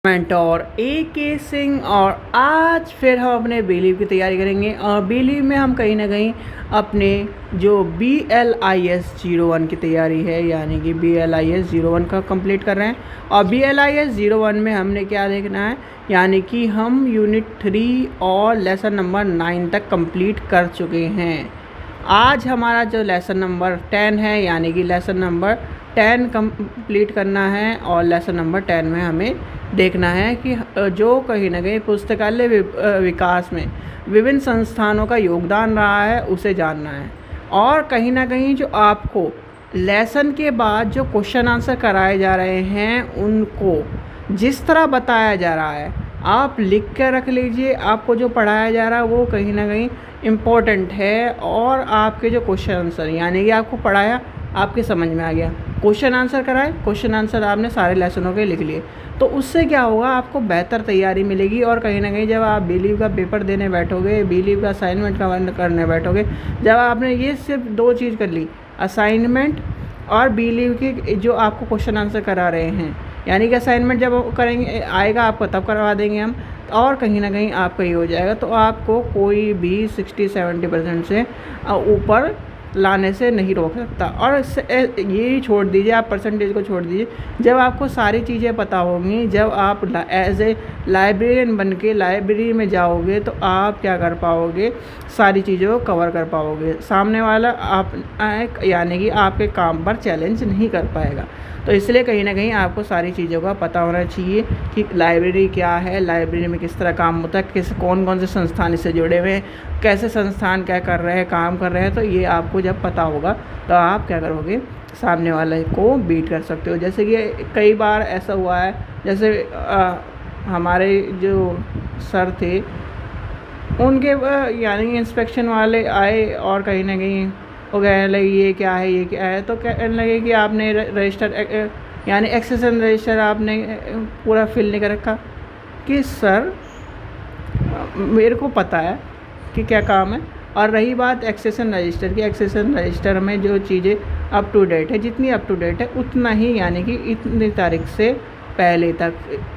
Mentor ए के सिंह। और आज फिर हम अपने बीलीव की तैयारी करेंगे और बीलीव में हम कहीं ना कहीं अपने जो BLIS 01 की तैयारी है, यानी कि BLIS 01 का कंप्लीट कर रहे हैं। और BLIS 01 में हमने क्या देखना है, यानी कि हम यूनिट 3 और लेसन नंबर 9 तक कंप्लीट कर चुके हैं। आज हमारा जो लेसन नंबर 10 है, यानी कि लेसन नंबर 10 कंप्लीट करना है। और लेसन नंबर 10 में हमें देखना है कि जो कहीं ना कहीं पुस्तकालय विकास में विभिन्न संस्थानों का योगदान रहा है उसे जानना है। और कहीं ना कहीं जो आपको लेसन के बाद जो क्वेश्चन आंसर कराए जा रहे हैं उनको जिस तरह बताया जा रहा है आप लिख कर रख लीजिए। आपको जो पढ़ाया जा रहा है वो कहीं ना कहीं इम्पोर्टेंट है। और आपके जो क्वेश्चन आंसर, यानी कि आपको पढ़ाया आपके समझ में आ गया, क्वेश्चन आंसर कराए, क्वेश्चन आंसर आपने सारे लेसनों के लिख लिए, तो उससे क्या होगा, आपको बेहतर तैयारी मिलेगी। और कहीं ना कहीं जब आप बीलीव का पेपर देने बैठोगे, बीलीव का असाइनमेंट करने बैठोगे, जब आपने ये सिर्फ 2 चीज़ कर ली, असाइनमेंट और बीलीव के जो आपको क्वेश्चन आंसर करा रहे हैं, यानी कि असाइनमेंट जब करेंगे आएगा आपको तब करवा देंगे हम, और कहीं ना कहीं आपका ये हो जाएगा, तो आपको कोई भी 60-70% से ऊपर लाने से नहीं रोक सकता। और ये छोड़ दीजिए, आप परसेंटेज को छोड़ दीजिए, जब आपको सारी चीज़ें पता होंगी, जब आप एज ए लाइब्रेरियन बन के लाइब्रेरी में जाओगे तो आप क्या कर पाओगे, सारी चीज़ों को कवर कर पाओगे। सामने वाला आप यानी कि आपके काम पर चैलेंज नहीं कर पाएगा। तो इसलिए कहीं ना कहीं आपको सारी चीज़ों का पता होना चाहिए कि लाइब्रेरी क्या है, लाइब्रेरी में किस तरह काम होता है, कौन कौन से संस्थान इससे जुड़े हुए हैं, कैसे संस्थान क्या कर रहे हैं, काम कर रहे हैं। तो ये आपको जब पता होगा तो आप क्या करोगे, सामने वाले को बीट कर सकते हो। जैसे कि कई बार ऐसा हुआ है, जैसे हमारे जो सर थे उनके यानी इंस्पेक्शन वाले आए और कहीं ना कहीं वो कहने लगे ये क्या है, ये क्या है। तो कहने लगे कि आपने रजिस्टर यानी एक्सेशन रजिस्टर आपने पूरा फिल नहीं कर रखा। कि सर मेरे को पता है कि क्या काम है। और रही बात एक्सेशन रजिस्टर की, एक्सेशन रजिस्टर में जो चीज़ें अप टू डेट है, जितनी अप टू डेट है उतना ही, यानी कि इतनी तारीख से पहले तक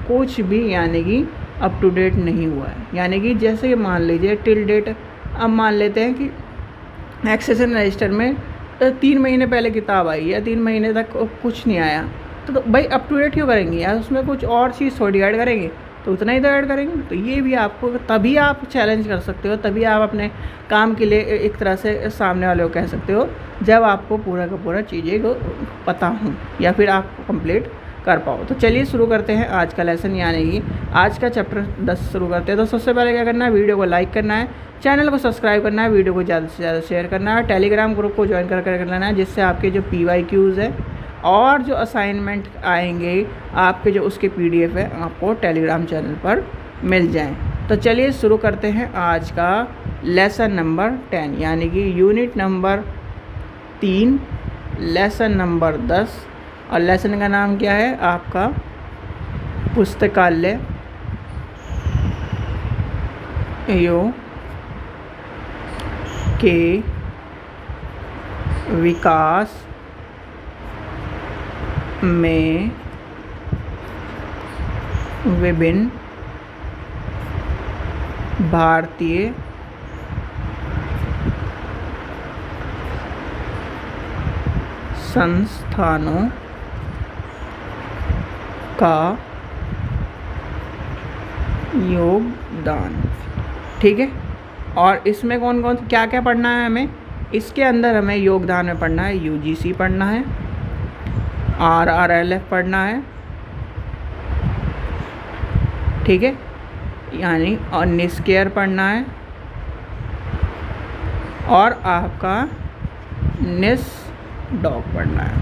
कुछ भी यानी कि अप टू डेट नहीं हुआ है। यानी कि जैसे मान लीजिए टिल डेट, अब मान लेते हैं कि एक्सेशन रजिस्टर में 3 महीने पहले किताब आई है, 3 महीने तक कुछ नहीं आया, तो भाई अप टू डेट क्यों करेंगे यार, उसमें कुछ और चीज़ थोड़ी ऐड करेंगे, तो उतना ही तो ऐड करेंगे। तो ये भी आपको, तभी आप चैलेंज कर सकते हो, तभी आप अपने काम के लिए एक तरह से सामने वाले को कह सकते हो, जब आपको पूरा का पूरा चीज़ें को पता हो या फिर आप कंप्लीट कर पाओ। तो चलिए शुरू करते हैं आज का लेसन, यानी कि आज का चैप्टर 10 शुरू करते हैं। तो सबसे पहले क्या करना है, वीडियो को लाइक करना है, चैनल को सब्सक्राइब करना है, वीडियो को ज़्यादा से ज़्यादा शेयर करना है, टेलीग्राम ग्रुप को ज्वाइन कर लेना है, जिससे आपके जो PYQs है और जो असाइनमेंट आएंगे आपके जो उसके PDF है आपको टेलीग्राम चैनल पर मिल जाएं। तो चलिए शुरू करते हैं आज का लेसन नंबर 10, यानी कि यूनिट नंबर 3 लेसन नंबर 10। और लेसन का नाम क्या है आपका, पुस्तकालय के विकास में विभिन्न भारतीय संस्थानों का योगदान। ठीक है। और इसमें कौन कौन क्या क्या पढ़ना है हमें, इसके अंदर हमें योगदान में पढ़ना है UGC पढ़ना है, RRLF पढ़ना है, ठीक है, यानी और निस्केयर पढ़ना है, और आपका निस्डॉक पढ़ना है।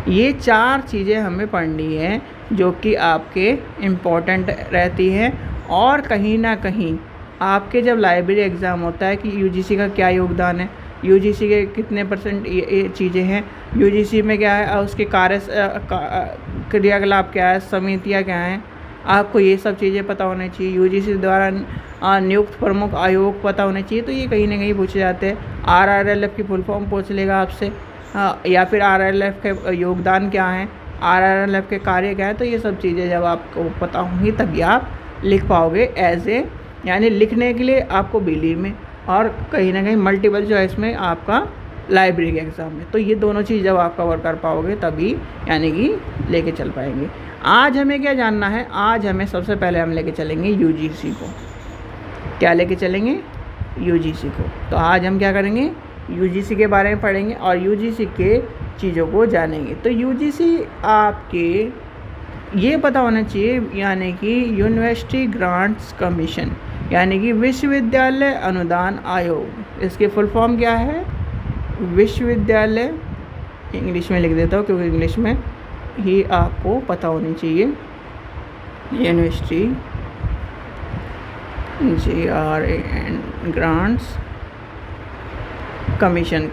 ये 4 चीज़ें हमें पढ़नी है जो कि आपके इम्पोर्टेंट रहती हैं। और कहीं ना कहीं आपके जब लाइब्रेरी एग्ज़ाम होता है कि UGC का क्या योगदान है, UGC के कितने % ये चीज़ें हैं, UGC में क्या है, उसके क्रियाकलाप क्या है, समितियाँ क्या हैं, आपको ये सब चीज़ें पता होनी चाहिए। UGC द्वारा नियुक्त प्रमुख आयोग पता होने चाहिए। तो ये कहीं ना कहीं पूछे जाते हैं। RRLF की फुल फॉर्म पूछ लेगा आपसे, या फिर RRLF के योगदान क्या हैं, RRLF के कार्य क्या है, तो ये सब चीज़ें जब आपको पता होंगी तभी आप लिख पाओगे एज ए, यानी लिखने के लिए आपको बेली में और कहीं ना कहीं मल्टीपल चॉइस में आपका लाइब्रेरी के एग्ज़ाम में। तो ये दोनों चीज़ जब आप कवर कर पाओगे तभी यानी कि लेके चल पाएंगे। आज हमें क्या जानना है, आज हमें सबसे पहले हम लेके चलेंगे यूजीसी को। क्या लेके चलेंगे? यूजीसी को। तो आज हम क्या करेंगे, यूजीसी के बारे में पढ़ेंगे और यूजीसी के चीज़ों को जानेंगे। तो यूजीसी आपके ये पता होना चाहिए, यानी कि यूनिवर्सिटी ग्रांट्स कमीशन, यानी कि विश्वविद्यालय अनुदान आयोग। इसकी फुल फॉर्म क्या है? विश्वविद्यालय, इंग्लिश में लिख देता हूँ क्योंकि इंग्लिश में ही आपको पता होनी चाहिए। University GRAN grants commission,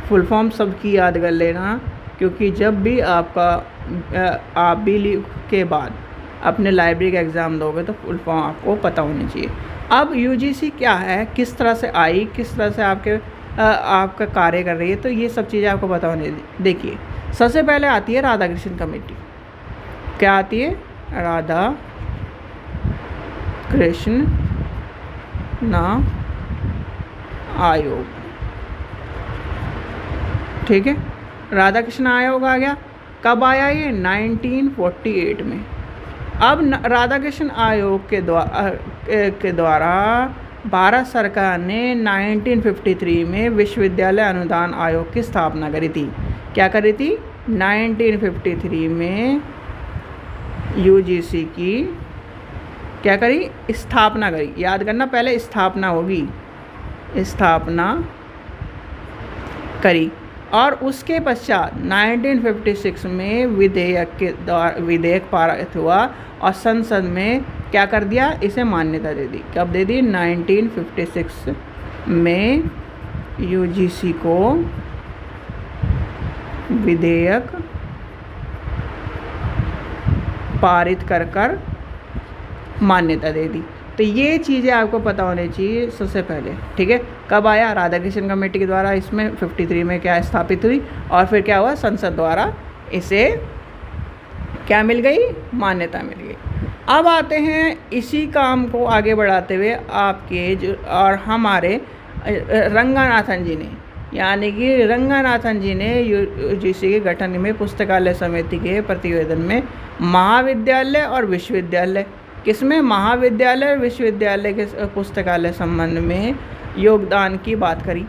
full form सबकी याद कर लेना, क्योंकि जब भी आप भी के बाद अपने लाइब्रेरी का एग्ज़ाम दोगे तो फुल फॉर्म आपको पता होनी चाहिए। अब यूजीसी क्या है, किस तरह से आई, किस तरह से आपका कार्य कर रही है, तो ये सब चीज़ें आपको पता होनी। देखिए, सबसे पहले आती है राधाकृष्ण कमेटी। क्या आती है? राधा कृष्ण आयोग, ठीक है। राधा कृष्ण आयोग आ गया। कब आया ये? 1948 में। अब राधा कृष्ण आयोग के द्वारा भारत सरकार ने 1953 में विश्वविद्यालय अनुदान आयोग की स्थापना करी थी। क्या करी थी? 1953 में यूजीसी की क्या करी? स्थापना करी। याद करना, पहले स्थापना होगी, स्थापना करी। और उसके पश्चात 1956 में विधेयक पारित हुआ और संसद में क्या कर दिया? इसे मान्यता दे दी। कब दे दी? 1956 में यूजीसी को विधेयक पारित कर मान्यता दे दी। तो ये चीज़ें आपको पता होनी चाहिए सबसे पहले, ठीक है। कब आया? राधाकृष्ण कमेटी के द्वारा इसमें 53 में क्या स्थापित हुई और फिर क्या हुआ? संसद द्वारा इसे क्या मिल गई? मान्यता मिल गई। अब आते हैं इसी काम को आगे बढ़ाते हुए आपके जो और हमारे रंगानाथन जी ने, यानी कि रंगानाथन जी ने यूजीसी के गठन में पुस्तकालय समिति के प्रतिवेदन में महाविद्यालय और विश्वविद्यालय, किसमें? महाविद्यालय और विश्वविद्यालय के पुस्तकालय संबंध में योगदान की बात करी।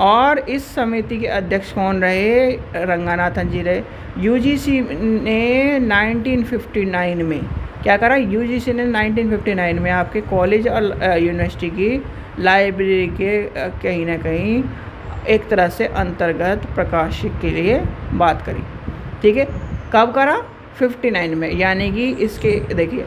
और इस समिति के अध्यक्ष कौन रहे? रंगानाथन जी रहे। यूजीसी ने 1959 में क्या करा? यूजीसी ने 1959 में आपके कॉलेज और यूनिवर्सिटी की लाइब्रेरी के कहीं ना कहीं एक तरह से अंतर्गत प्रकाशित के लिए बात करी, ठीक है। कब करा? 59 में, यानी कि इसके देखिए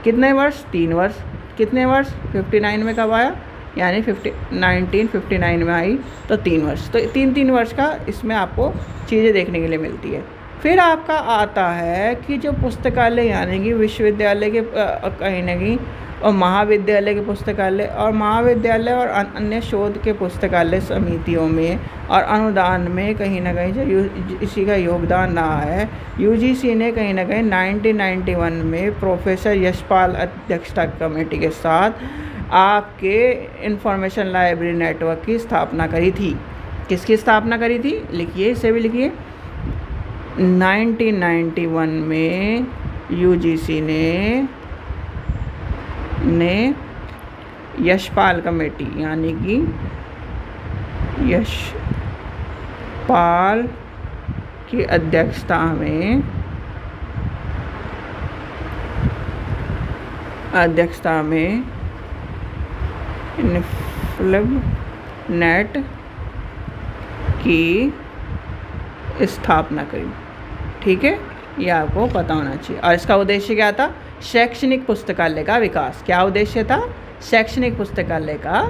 कितने वर्ष? 3 वर्ष। कितने वर्ष? 59 में कब आया? यानी 1959 में आई, तो 3 वर्ष। तो 3 वर्ष का इसमें आपको चीज़ें देखने के लिए मिलती है। फिर आपका आता है कि जो पुस्तकालय, यानी कि विश्वविद्यालय के कहीं ना कहीं और महाविद्यालय के पुस्तकालय और महाविद्यालय और अन्य शोध के पुस्तकालय समितियों में और अनुदान में कहीं ना कहीं जो इसी का योगदान रहा है। यूजीसी ने कहीं ना कहीं 1991 में प्रोफेसर यशपाल अध्यक्षता कमेटी के साथ आपके इंफॉर्मेशन लाइब्रेरी नेटवर्क की स्थापना करी थी। किसकी स्थापना करी थी? लिखिए, इसे भी लिखिए। 1991 में यूजीसी ने यशपाल कमेटी, यानी कि यशपाल की अध्यक्षता में नेट की स्थापना करी, ठीक है। ये आपको पता होना चाहिए। और इसका उद्देश्य क्या था? शैक्षणिक पुस्तकालय का विकास। क्या उद्देश्य था? शैक्षणिक पुस्तकालय का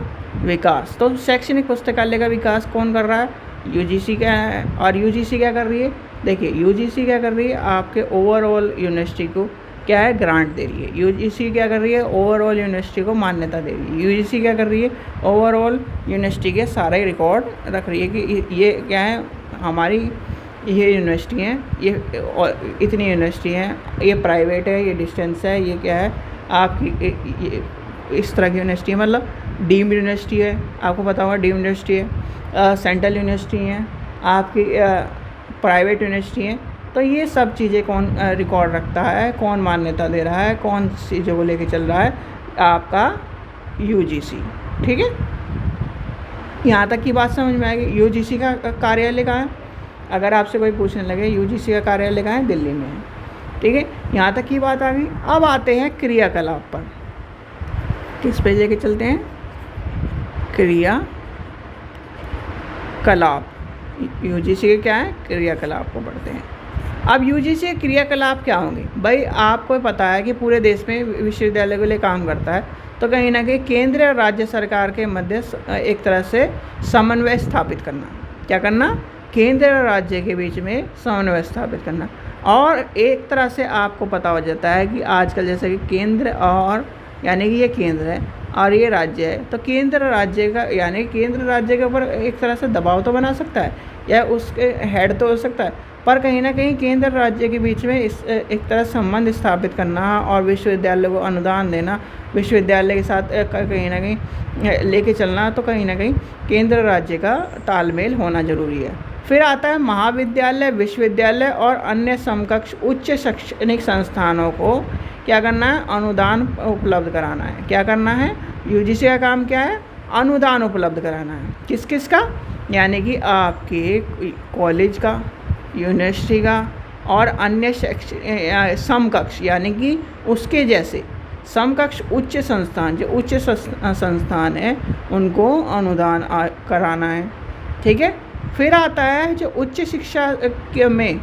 विकास। तो शैक्षणिक पुस्तकालय का विकास कौन कर रहा है? यूजीसी क्या है। और यूजीसी क्या कर रही है? देखिए, यूजीसी क्या कर रही है? आपके ओवरऑल यूनिवर्सिटी को क्या है? ग्रांट दे रही है। यूजीसी क्या कर रही है? ओवरऑल यूनिवर्सिटी को मान्यता दे रही है। यूजीसी क्या कर रही है? ओवरऑल यूनिवर्सिटी के सारे रिकॉर्ड रख रही है कि ये क्या है, हमारी ये यूनिवर्सिटी हैं, ये और इतनी यूनिवर्सिटी हैं, ये प्राइवेट है, ये डिस्टेंस है, ये क्या है आपकी ये इस तरह की यूनिवर्सिटी है, मतलब डीम्ड यूनिवर्सिटी है, आपको पता होगा डीम्ड यूनिवर्सिटी है, सेंट्रल यूनिवर्सिटी हैं, आपकी प्राइवेट यूनिवर्सिटी हैं। तो ये सब चीज़ें कौन रिकॉर्ड रखता है, कौन मान्यता दे रहा है, कौन चीज़ों को लेके चल रहा है, आपका यूजीसी। ठीक है, यहाँ तक की बात समझ में आएगी। यूजीसी का कार्यालय कहाँ है? अगर आपसे कोई पूछने लगे यूजीसी का कार्यालय कहाँ है? दिल्ली में है। ठीक है, यहाँ तक की बात आ गई। अब आते हैं क्रियाकलाप पर। किस पे लेके चलते हैं? क्रियाकलाप। यूजीसी के क्या है? क्रियाकलाप को पढ़ते हैं। अब यूजीसी के क्रियाकलाप क्या होंगे? भाई आपको पता है कि पूरे देश में विश्वविद्यालय के लिए काम करता है, तो कहीं ना कहीं केंद्र और राज्य सरकार के मध्य एक तरह से समन्वय स्थापित करना। क्या करना? केंद्र और राज्य के बीच में समन्वय स्थापित करना। और एक तरह से आपको पता हो जाता है कि आजकल जैसे कि केंद्र और यानी कि ये केंद्र है और ये राज्य है, तो केंद्र राज्य का यानी केंद्र राज्य के ऊपर एक तरह से दबाव तो बना सकता है या उसके हेड तो हो सकता है, पर कहीं ना कहीं केंद्र राज्य के बीच में इस एक तरह संबंध स्थापित करना और विश्वविद्यालय को अनुदान देना, विश्वविद्यालय के साथ कहीं ना कहीं लेके चलना, तो कहीं ना कहीं केंद्र राज्य का तालमेल होना ज़रूरी है। फिर आता है महाविद्यालय, विश्वविद्यालय और अन्य समकक्ष उच्च शैक्षणिक संस्थानों को क्या करना है? अनुदान उपलब्ध कराना है। क्या करना है? यूजीसी का काम क्या है? अनुदान उपलब्ध कराना है। किस किस का? यानी कि आपके कॉलेज का, यूनिवर्सिटी का और अन्य समकक्ष यानी कि उसके जैसे समकक्ष उच्च संस्थान, जो उच्च संस्थान है उनको अनुदान कराना है। ठीक है, फिर आता है जो उच्च शिक्षा में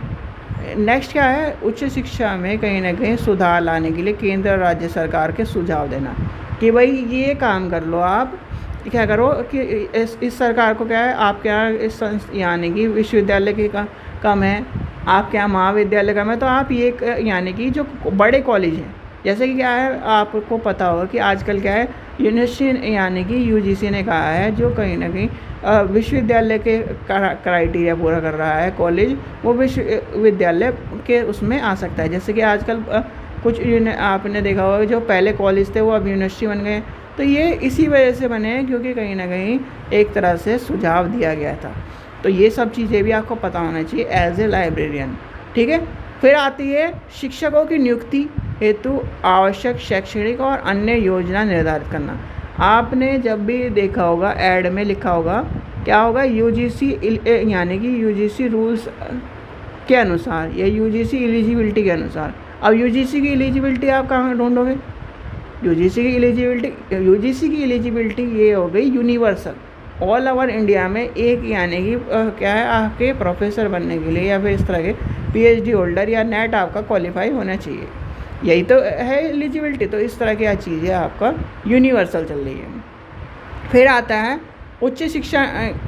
नेक्स्ट क्या है? उच्च शिक्षा में कहीं ना कहीं सुधार लाने के लिए केंद्र और राज्य सरकार के सुझाव देना कि भाई ये काम कर लो, आप क्या करो कि इस सरकार को क्या है, आप क्या इस यानी कि विश्वविद्यालय के कम है, आप क्या महाविद्यालय कम है, तो आप ये यानी कि जो बड़े कॉलेज हैं, जैसे कि क्या है आपको पता होगा कि आजकल क्या है यूनिवर्सिटी यानी कि यूजीसी ने कहा है जो कहीं ना कहीं विश्वविद्यालय के क्राइटेरिया पूरा कर रहा है कॉलेज, वो विश्वविद्यालय के उसमें आ सकता है। जैसे कि आजकल कुछ आपने देखा होगा जो पहले कॉलेज थे वो अब यूनिवर्सिटी बन गए, तो ये इसी वजह से बने हैं क्योंकि कहीं ना कहीं एक तरह से सुझाव दिया गया था। तो ये सब चीज़ें भी आपको पता होना चाहिए एज ए लाइब्रेरियन। ठीक है, फिर आती है शिक्षकों की नियुक्ति हेतु आवश्यक शैक्षणिक और अन्य योजना निर्धारित करना। आपने जब भी देखा होगा ऐड में लिखा होगा क्या होगा? यूजीसी यानी कि यूजीसी रूल्स के अनुसार या यूजीसी एलिजिबिलिटी के अनुसार। अब यूजीसी की एलिजिबिलिटी आप कहाँ ढूंढोगे? यूजीसी की एलिजिबिलिटी ये हो गई यूनिवर्सल, ऑल ओवर इंडिया में एक यानी कि क्या है आपके प्रोफेसर बनने के लिए या फिर इस तरह के पीएचडी होल्डर या नेट आपका क्वालिफाई होना चाहिए, यही तो है एलिजिबिलिटी। तो इस तरह की चीज़ें आपका यूनिवर्सल चल रही है। फिर आता है उच्च शिक्षा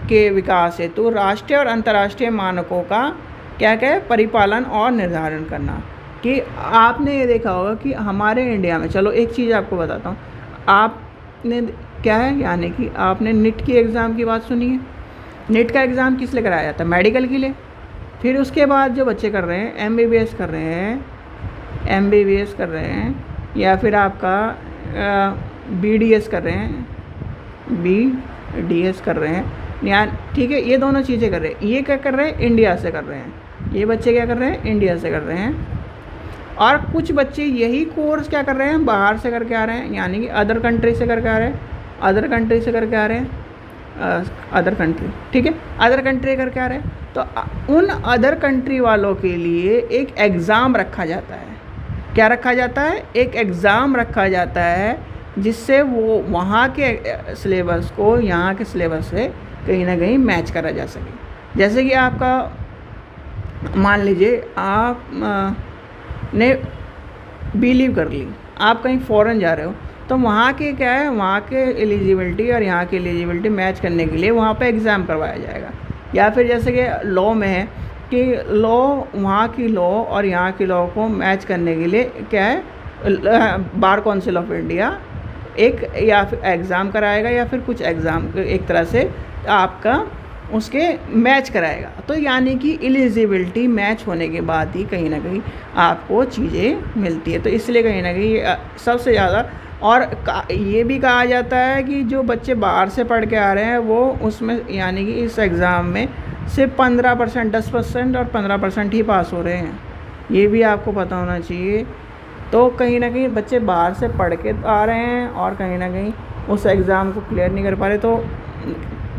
के विकास हेतु राष्ट्रीय और अंतर्राष्ट्रीय मानकों का क्या क्या है? परिपालन और निर्धारण करना। कि आपने ये देखा होगा कि हमारे इंडिया में, चलो एक चीज़ आपको बताता हूँ, आपने क्या है यानी कि आपने नीट की एग्ज़ाम की बात सुनी है। नीट का एग्ज़ाम किस लिए कराया जाता है? मेडिकल के लिए। फिर उसके बाद जो बच्चे कर रहे हैं एमबीबीएस कर रहे हैं या फिर आपका बीडीएस कर रहे हैं, बीडीएस कर रहे हैं या ठीक है, ये दोनों चीज़ें कर रहे हैं। ये क्या कर रहे हैं? इंडिया से कर रहे हैं। ये बच्चे क्या कर रहे हैं? इंडिया से कर रहे हैं। और कुछ बच्चे यही कोर्स क्या कर रहे हैं? बाहर से करके आ रहे हैं, यानी कि अदर कंट्री से करके आ रहे हैं, अदर कंट्री ठीक है, अदर कंट्री करके आ रहे हैं। तो उन अदर कंट्री वालों के लिए एक एग्ज़ाम रखा जाता है। क्या रखा जाता है? एक एग्ज़ाम रखा जाता है जिससे वो वहाँ के सिलेबस को यहाँ के सिलेबस से कहीं ना कहीं मैच करा जा सके। जैसे कि आपका मान लीजिए आप ने बिलीव कर ली, आप कहीं फ़ॉरेन जा रहे हो, तो वहाँ के क्या है, वहाँ के एलिजिबिलिटी और यहाँ की एलिजिबिलिटी मैच करने के लिए वहाँ पे एग्ज़ाम करवाया जाएगा। या फिर जैसे कि लॉ में है कि लॉ, वहाँ की लॉ और यहाँ की लॉ को मैच करने के लिए क्या है, बार काउंसिल ऑफ इंडिया एक या फिर एग्ज़ाम कराएगा या फिर कुछ एग्ज़ाम एक तरह से आपका उसके मैच कराएगा। तो यानी कि एलिजिबिलिटी मैच होने के बाद ही कहीं ना कहीं आपको चीज़ें मिलती है। तो इसलिए कहीं ना कहीं सबसे ज़्यादा, और ये भी कहा जाता है कि जो बच्चे बाहर से पढ़ के आ रहे हैं वो उसमें यानी कि इस एग्ज़ाम में सिर्फ 15%, 10% और 15% ही पास हो रहे हैं। ये भी आपको पता होना चाहिए। तो कहीं ना कहीं बच्चे बाहर से पढ़ के आ रहे हैं और कहीं ना कहीं उस एग्ज़ाम को क्लियर नहीं कर पा रहे, तो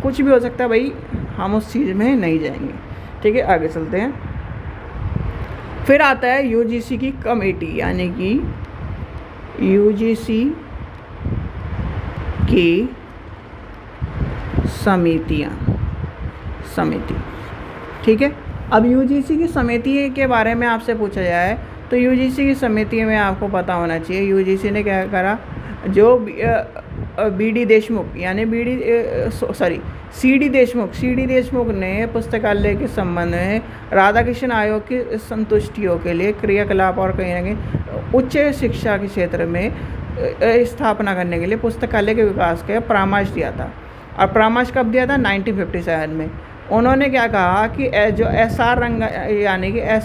कुछ भी हो सकता है भाई, हम उस चीज़ में नहीं जाएंगे। ठीक है, आगे चलते हैं। फिर आता है यूजीसी की कमेटी, यानी कि यूजीसी की समिति। ठीक है, अब यूजीसी की समिति के बारे में आपसे पूछा जाए तो यूजीसी की समिति में आपको पता होना चाहिए यूजीसी ने क्या करा। जो बीडी देशमुख यानी सीडी देशमुख ने पुस्तकालय के संबंध में राधाकृष्ण आयोग की संतुष्टियों के लिए क्रियाकलाप और कहीं ना कहीं उच्च शिक्षा के क्षेत्र में स्थापना करने के लिए पुस्तकालय के विकास का परामर्श दिया था। और परामर्श कब दिया था? 1957 में। उन्होंने क्या कहा कि जो एस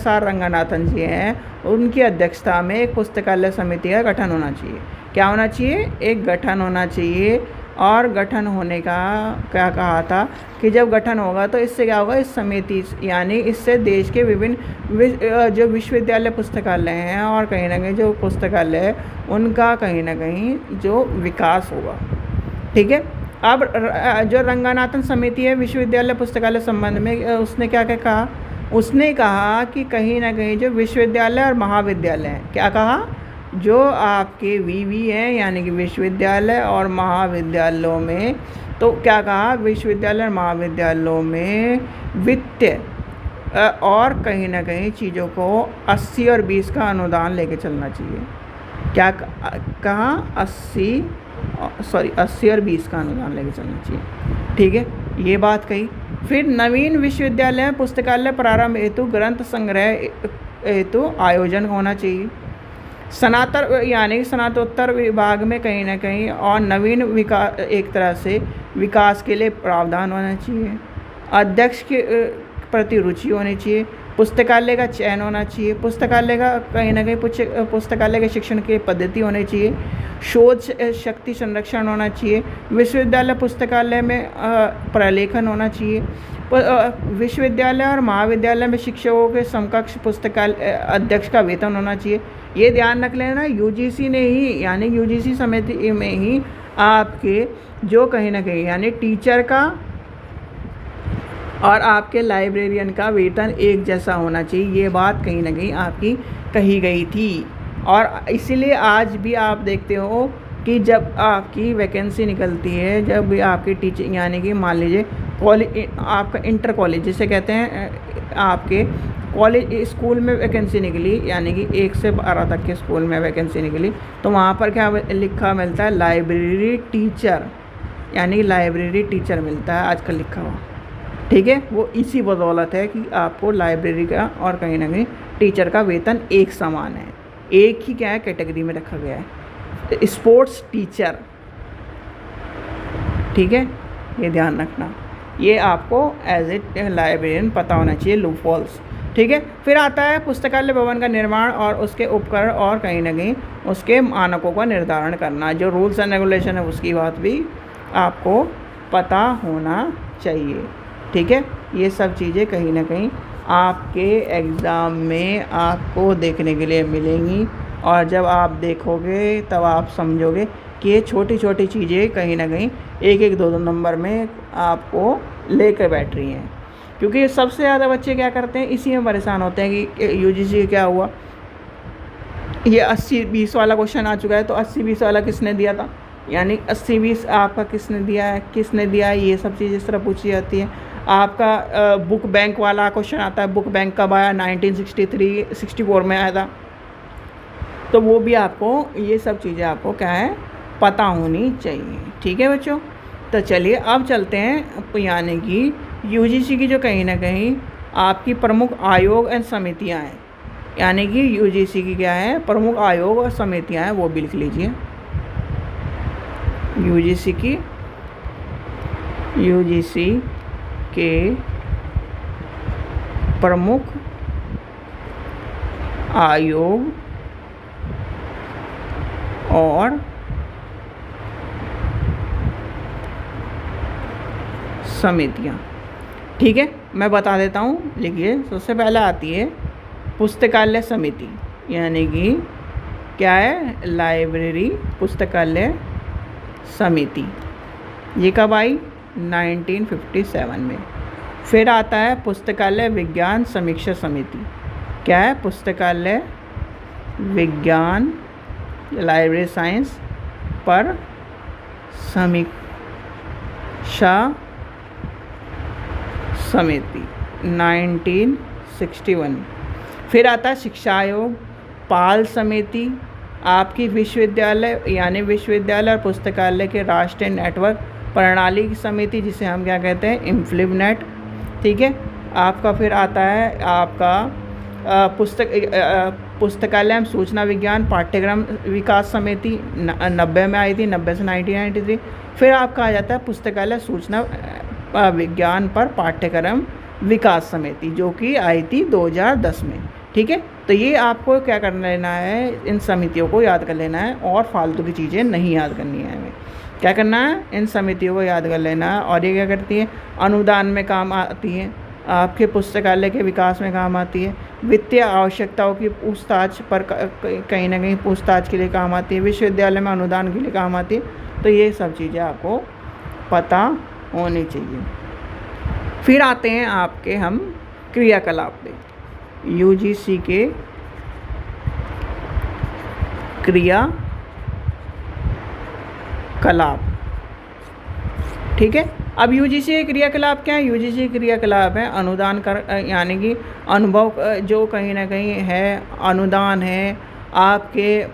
आर रंगनाथन जी हैं, उनकी अध्यक्षता में एक पुस्तकालय समिति का गठन होना चाहिए। क्या होना चाहिए? एक गठन होना चाहिए। और गठन होने का क्या कहा था कि जब गठन होगा तो इससे क्या होगा, इस समिति यानी इससे देश के विभिन्न जो विश्वविद्यालय पुस्तकालय हैं और कहीं ना कहीं जो पुस्तकालय है उनका कहीं ना कहीं जो विकास होगा। ठीक है, अब जो रंगनाथन समिति है विश्वविद्यालय पुस्तकालय संबंध में, उसने क्या क्या कहा? उसने कहा कि कहीं ना कहीं जो विश्वविद्यालय और महाविद्यालय हैं, क्या कहा, जो आपके वीवी हैं यानी कि विश्वविद्यालय और महाविद्यालयों में, तो क्या कहा, विश्वविद्यालय और महाविद्यालयों में वित्तीय और कहीं ना कहीं चीज़ों को 80 और 20 का अनुदान लेके चलना चाहिए। क्या कहा? 80 और 20 का अनुदान लेके चलना चाहिए। ठीक है, ये बात कही। फिर नवीन विश्वविद्यालय पुस्तकालय प्रारंभ हेतु ग्रंथ संग्रह हेतु आयोजन होना चाहिए। स्नातकोत्तर विभाग में कहीं ना कहीं और नवीन विकास, एक तरह से विकास के लिए प्रावधान होना चाहिए। अध्यक्ष के प्रति रुचि होनी चाहिए। पुस्तकालय का चयन होना चाहिए। पुस्तकालय का कहीं ना कहीं पुस्तकालय के शिक्षण की पद्धति होनी चाहिए। शोध शक्ति संरक्षण होना चाहिए। विश्वविद्यालय पुस्तकालय में प्रलेखन होना चाहिए। विश्वविद्यालय और महाविद्यालय में शिक्षकों के समकक्ष पुस्तकालय अध्यक्ष का वेतन होना चाहिए। ये ध्यान रख लेना, यूजीसी ने ही यानी यूजीसी समिति में ही आपके जो कहीं ना कहीं यानी टीचर का और आपके लाइब्रेरियन का वेतन एक जैसा होना चाहिए। ये बात कहीं ना कहीं आपकी कही गई थी। और इसीलिए आज भी आप देखते हो कि जब आपकी वैकेंसी निकलती है, जब भी आपकी टीचिंग यानी कि मान लीजिए आपका इंटर कॉलेज जिसे कहते हैं, आपके कॉलेज स्कूल में वैकेंसी निकली यानी कि 1 से 12 तक के स्कूल में वैकेंसी निकली, तो वहाँ पर क्या लिखा मिलता है? लाइब्रेरी टीचर, यानी लाइब्रेरी टीचर मिलता है आजकल लिखा हुआ। ठीक है, वो इसी बदौलत है कि आपको लाइब्रेरी का और कहीं ना कहीं टीचर का वेतन एक समान है, एक ही क्या है कैटेगरी में रखा गया है, स्पोर्ट्स टीचर। ठीक है, ये ध्यान रखना, ये आपको एज ए लाइब्रेरियन पता होना चाहिए लूपहोल्स। ठीक है, फिर आता है पुस्तकालय भवन का निर्माण और उसके उपकरण और कहीं ना कहीं उसके मानकों का निर्धारण करना, जो रूल्स एंड रेगुलेशन है उसकी बात भी आपको पता होना चाहिए। ठीक है, ये सब चीज़ें कहीं ना कहीं आपके एग्ज़ाम में आपको देखने के लिए मिलेंगी, और जब आप देखोगे तब आप समझोगे कि ये छोटी छोटी चीज़ें कहीं ना कहीं 1-1, 2-2 नंबर में आपको लेकर बैठ रही हैं। क्योंकि सबसे ज़्यादा बच्चे क्या करते हैं, इसी में परेशान होते हैं कि यूजीसी क्या हुआ, ये 80-20 वाला क्वेश्चन आ चुका है, तो 80-20 वाला किसने दिया था, यानी 80-20 आपका किसने दिया है, ये सब चीज़ इस तरह पूछी जाती है। आपका बुक बैंक वाला क्वेश्चन आता है, बुक बैंक कब आया, 1963-64 में आया था, तो वो भी आपको ये सब चीज़ें आपको क्या है पता होनी चाहिए। ठीक है बच्चों, तो चलिए अब चलते हैं यानी कि यूजीसी की जो कहीं ना कहीं आपकी प्रमुख आयोग एंड समितियां हैं, यानी कि यूजीसी की क्या है प्रमुख आयोग और समितियां हैं, वो भी लिख लीजिए। यूजीसी के प्रमुख आयोग और समितियाँ। ठीक है, मैं बता देता हूँ, लिखिए। सबसे पहले आती है पुस्तकालय समिति, यानी कि क्या है, लाइब्रेरी पुस्तकालय समिति। ये कब आई, 1957 में। फिर आता है पुस्तकालय विज्ञान समीक्षा समिति। क्या है, पुस्तकालय विज्ञान, लाइब्रेरी साइंस पर समीक्षा समिति, 1961। फिर आता है शिक्षा आयोग, पाल समिति, आपकी विश्वविद्यालय यानी विश्वविद्यालय और पुस्तकालय के राष्ट्रीय नेटवर्क प्रणाली की समिति, जिसे हम क्या कहते हैं, इम्फ्लिबनेट। ठीक है, आपका फिर आता है आपका पुस्तकालय एवं सूचना विज्ञान पाठ्यक्रम विकास समिति, 90 में आई थी, 90 से 1993। फिर आपका आ जाता है पुस्तकालय सूचना विज्ञान पर पाठ्यक्रम विकास समिति, जो कि आई थी 2010 में। ठीक है, तो ये आपको क्या करना लेना है, इन समितियों को याद कर लेना है और फालतू की चीज़ें नहीं याद करनी है हमें। क्या करना है, इन समितियों को याद कर लेना है। और ये क्या करती हैं, अनुदान में काम आती हैं, आपके पुस्तकालय के विकास में काम आती है, वित्तीय आवश्यकताओं की पूछताछ पर कहीं ना कहीं पूछताछ के लिए काम आती है, विश्वविद्यालय में अनुदान के लिए काम आती है। तो ये सब चीज़ें आपको पता होनी चाहिए। फिर आते हैं आपके हम क्रियाकलाप पे, यूजीसी के क्रियाकलाप। ठीक है, अब यूजीसी के क्रियाकलाप क्या है, यूजीसी क्रियाकलाप है अनुदान कर, यानी कि अनुभव जो कहीं ना कहीं है, अनुदान है, आपके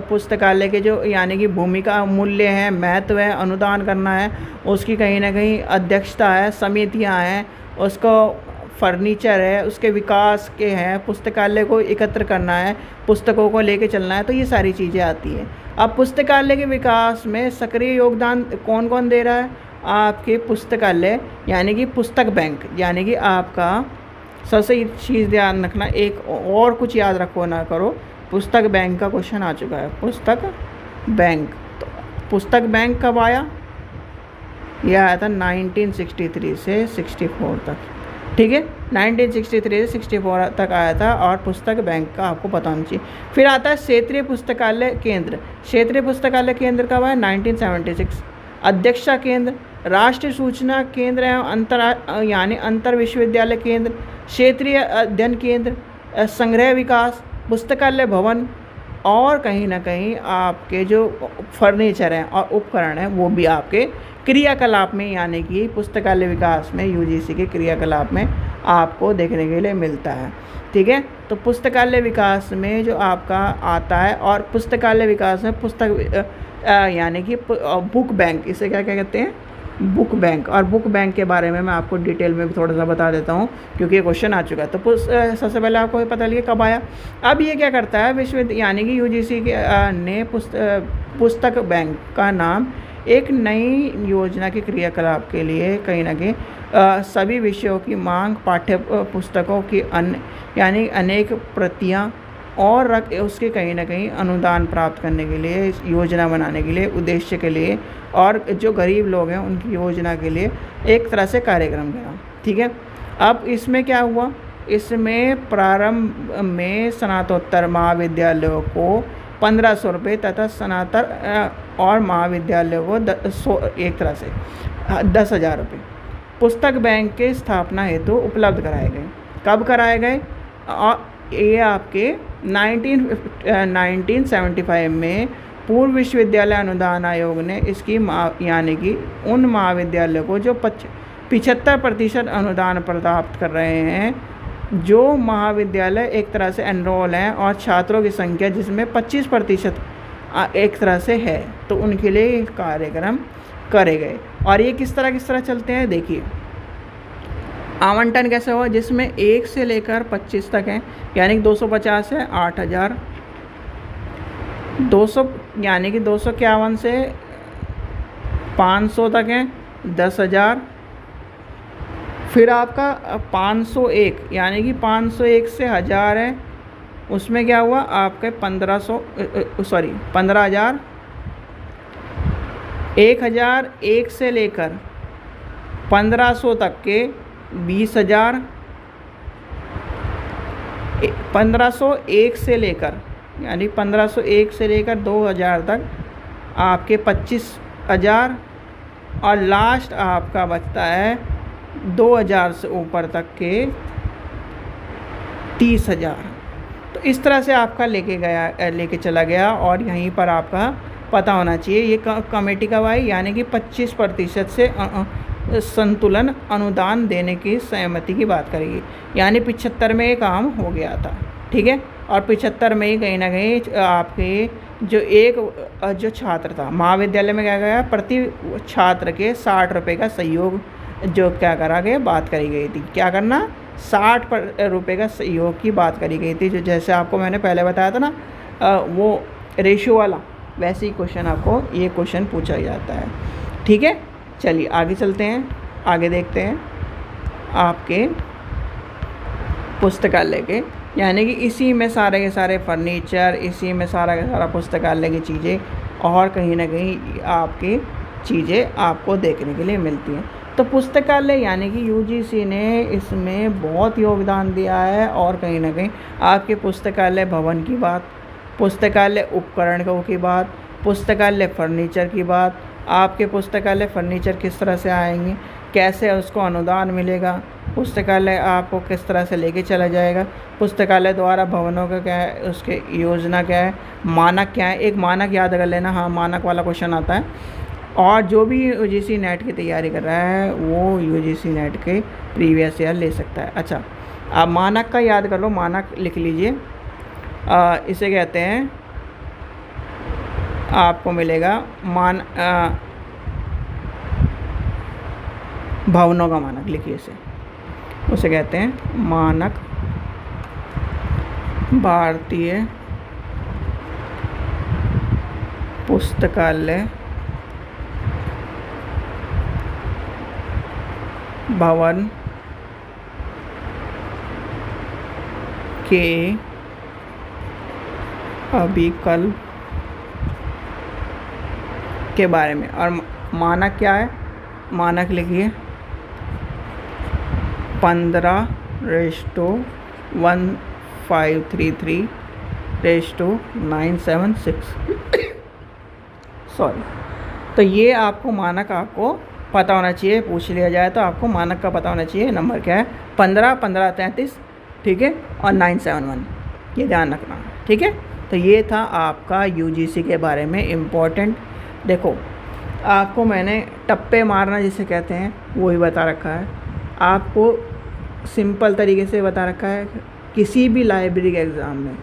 पुस्तकालय के जो यानी कि भूमिका मूल्य है, महत्व है, अनुदान करना है, उसकी कहीं ना कहीं अध्यक्षता है, समितियां हैं, उसको फर्नीचर है, उसके विकास के हैं, पुस्तकालय को एकत्र करना है, पुस्तकों को लेके चलना है। तो ये सारी चीज़ें आती हैं। अब पुस्तकालय के विकास में सक्रिय योगदान कौन कौन दे रहा है, आपके पुस्तकालय यानी कि पुस्तक बैंक, यानी कि आपका सबसे चीज़ ध्यान रखना, एक और कुछ याद रखो ना करो, पुस्तक बैंक का क्वेश्चन आ चुका है। पुस्तक बैंक, तो पुस्तक बैंक कब आया, यह आया था 1963 से 64 तक। ठीक है, 1963 से 64 तक आया था, और पुस्तक बैंक का आपको पता होना चाहिए। फिर आता है क्षेत्रीय पुस्तकालय केंद्र। क्षेत्रीय पुस्तकालय केंद्र कब आया, 1976। अध्यक्षा केंद्र, राष्ट्रीय सूचना केंद्र एवं यानी अंतर विश्वविद्यालय केंद्र, क्षेत्रीय अध्ययन केंद्र, संग्रह विकास, पुस्तकालय भवन, और कहीं ना कहीं आपके जो फर्नीचर हैं और उपकरण हैं वो भी आपके क्रियाकलाप में, यानी कि पुस्तकालय विकास में, यूजीसी के क्रियाकलाप में आपको देखने के लिए मिलता है। ठीक है, तो पुस्तकालय विकास में जो आपका आता है, और पुस्तकालय विकास में पुस्तक यानी कि बुक बैंक, इसे क्या क्या कहते हैं, बुक बैंक। और बुक बैंक के बारे में मैं आपको डिटेल में भी थोड़ा सा बता देता हूँ, क्योंकि ये क्वेश्चन आ चुका है। तो सबसे पहले आपको ये पता लगे कब आया। अब ये क्या करता है, विश्वविद्यालय यानी कि यूजीसी के ने पुस्तक बैंक का नाम एक नई योजना के क्रियाकलाप के लिए कहीं ना कहीं सभी विषयों की मांग, पाठ्य पुस्तकों की यानी अनेक प्रतियां और उसके कहीं ना कहीं अनुदान प्राप्त करने के लिए, योजना बनाने के लिए, उद्देश्य के लिए, और जो गरीब लोग हैं उनकी योजना के लिए एक तरह से कार्यक्रम करा। ठीक है, अब इसमें क्या हुआ, इसमें प्रारंभ में स्नातकोत्तर महाविद्यालयों को 1500 रुपये तथा स्नातक और महाविद्यालयों को एक तरह से 10,000 रुपये पुस्तक बैंक के स्थापना हेतु उपलब्ध कराए गए। कब कराए गए, और ये आपके 1975 में पूर्व विश्वविद्यालय अनुदान आयोग ने इसकी यानी कि उन महाविद्यालयों को जो 75% अनुदान प्राप्त कर रहे हैं, जो महाविद्यालय एक तरह से एनरोल हैं और छात्रों की संख्या जिसमें 25% एक तरह से है, तो उनके लिए कार्यक्रम करे गए। और ये किस तरह चलते हैं, देखिए आवंटन कैसे हुआ, जिसमें 1 से लेकर 25 तक हैं, यानी कि 250 है 8,000, 200 यानी कि 251 से 500 तक हैं 10,000, फिर आपका 501 यानी कि 501 से 1000 है, उसमें क्या हुआ आपके 15,000 1001 से लेकर 1500 तक के 20,000, 1501 से लेकर यानी 1501 से लेकर 2000 तक आपके 25,000, और लास्ट आपका बचता है 2000 से ऊपर तक के 30,000। तो इस तरह से आपका लेके चला गया, और यहीं पर आपका पता होना चाहिए ये कमेटी कब आई, यानी कि 25% से संतुलन अनुदान देने की सहमति की बात करेगी, यानी 75 में ये काम हो गया था, ठीक है। और 75 में ही कहीं ना कहीं आपके जो छात्र था महाविद्यालय में क्या गया, प्रति छात्र के 60 रुपये का सहयोग जो क्या करा गया, बात करी गई थी। क्या करना, 60 रुपये का सहयोग की बात करी गई थी, जो जैसे आपको मैंने पहले बताया था ना वो रेशियो वाला, वैसे ही क्वेश्चन आपको ये क्वेश्चन पूछा जाता है, ठीक है। चलिए आगे चलते हैं, आगे देखते हैं आपके पुस्तकालय के, यानी कि इसी में सारे के सारे फर्नीचर, इसी में सारा का सारा पुस्तकालय की चीज़ें, और कहीं ना कहीं आपकी चीज़ें आपको देखने के लिए मिलती हैं। तो पुस्तकालय यानी कि यूजीसी ने इसमें बहुत योगदान दिया है, और कहीं ना कहीं आपके पुस्तकालय भवन की बात, पुस्तकालय उपकरण की बात, पुस्तकालय फर्नीचर की बात, आपके पुस्तकालय फर्नीचर किस तरह से आएंगे, कैसे उसको अनुदान मिलेगा, पुस्तकालय आपको किस तरह से लेके चला जाएगा, पुस्तकालय द्वारा भवनों का क्या है, उसके योजना क्या है, मानक क्या है, एक मानक याद कर लेना, हाँ मानक वाला क्वेश्चन आता है। और जो भी यूजीसी नेट की तैयारी कर रहा है वो यूजीसी नेट के प्रीवियस ईयर ले सकता है। अच्छा, आप मानक का याद कर लो, मानक लिख लीजिए, इसे कहते हैं, आपको मिलेगा भवनों का मानक, लिखिए इसे, उसे कहते हैं मानक भारतीय पुस्तकालय भवन के अभिकल्प के बारे में। और मानक क्या है, मानक लिखिए 15:1533:976 सॉरी। तो ये आपको मानक आपको पता होना चाहिए, पूछ लिया जाए तो आपको मानक का पता होना चाहिए। नंबर क्या है, 15:15:33, ठीक है, और 971, ये ध्यान रखना, ठीक है। तो ये था आपका यूजीसी के बारे में इम्पोर्टेंट। देखो आपको मैंने टप्पे मारना जिसे कहते हैं वो ही बता रखा है, आपको सिंपल तरीके से बता रखा है। किसी भी लाइब्रेरी के एग्ज़ाम में,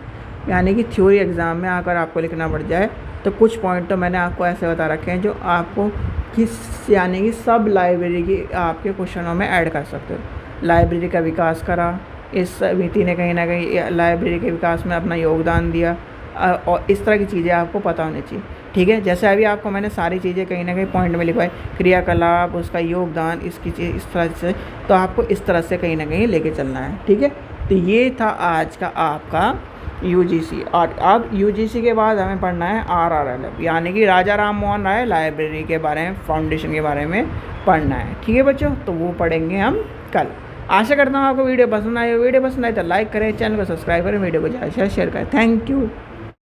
यानी कि थ्योरी एग्ज़ाम में अगर आपको लिखना पड़ जाए तो कुछ पॉइंट तो मैंने आपको ऐसे बता रखे हैं जो आपको किस यानी कि सब लाइब्रेरी की आपके क्वेश्चनों में ऐड कर सकते हो। लाइब्रेरी का विकास करा, इस समिति ने कहीं ना कहीं लाइब्रेरी के विकास में अपना योगदान दिया, और इस तरह की चीज़ें आपको पता होनी चाहिए, ठीक है। जैसे अभी आपको मैंने सारी चीज़ें कहीं ना कहीं पॉइंट में लिखवाई, क्रियाकलाप, उसका योगदान, इसकी चीज़ इस तरह से, तो आपको इस तरह से कहीं ना कहीं लेके चलना है, ठीक है। तो ये था आज का आपका यूजीसी। और अब यूजीसी के बाद हमें पढ़ना है RRL, यानी कि राजा राम मोहन राय लाइब्रेरी के बारे में, फाउंडेशन के बारे में पढ़ना है, ठीक है बच्चों। तो वो पढ़ेंगे हम कल। आशा करता हूँ आपको वीडियो पसंद आई हो। वीडियो पसंद आए तो लाइक करें, चैनल को सब्सक्राइब करें, वीडियो को ज़्यादा से ज़्यादा शेयर करें। Thank you.